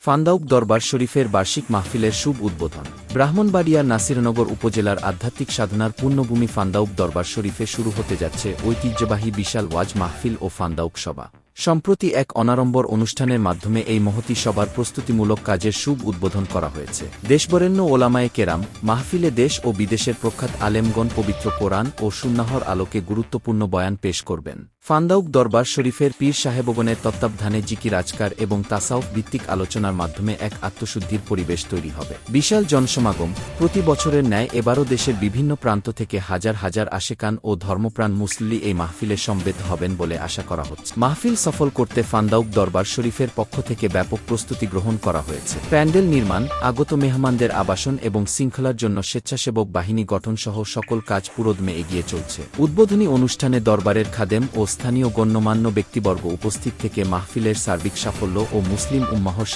ফান্দাউক দরবার শরীফের বার্ষিক মাহফিলের শুভ উদ্বোধন। ব্রাহ্মণবাড়িয়ার নাসিরনগর উপজেলার আধ্যাত্মিক সাধনার পূর্ণভূমি ফান্দাউক দরবার শরীফে শুরু হতে যাচ্ছে ঐতিহ্যবাহী বিশাল ওয়াজ মাহফিল ও ফান্দাউক সভা। সম্প্রতি এক অনাড়ম্বর অনুষ্ঠানের মাধ্যমে এই মহতী সভার প্রস্তুতিমূলক কাজের শুভ উদ্বোধন করা হয়েছে। দেশবরেণ্য ওলামায়ে কেরাম মাহফিলে দেশ ও বিদেশের প্রখ্যাত আলেমগণ পবিত্র কোরআন ও সুন্নাহর আলোকে গুরুত্বপূর্ণ বয়ান পেশ করবেন। ফান্দাউক দরবার শরীফের পীর সাহেবগণের তত্ত্বাবধানে জিকির আজকার এবং তাসাউফ ভিত্তিক আলোচনার মাধ্যমে এক আত্মশুদ্ধির পরিবেশ তৈরি হবে। বিশাল জনসমাগম। প্রতি বছরের ন্যায় এবারও দেশের বিভিন্ন প্রান্ত থেকে হাজার হাজার আশেকান ও ধর্মপ্রাণ মুসল্লি এই মাহফিলে সমবেত হবেন বলে আশা করা হচ্ছে। মাহফিল সফল করতে ফান্দাউক দরবার শরীফের পক্ষ থেকে ব্যাপক প্রস্তুতি গ্রহণ করা হয়েছে। প্যান্ডেল নির্মাণ, আগত মেহমানদের আবাসন এবং শৃঙ্খলার জন্য স্বেচ্ছাসেবক বাহিনী গঠনসহ সকল কাজ পুরোদমে এগিয়ে চলছে। উদ্বোধনী অনুষ্ঠানে দরবারের খাদেম ও স্থানীয় গণ্যমান্য ব্যক্তিবর্গ উপস্থিত থেকে মাহফিলের সার্বিক সাফল্য ও মুসলিম উম্মাহর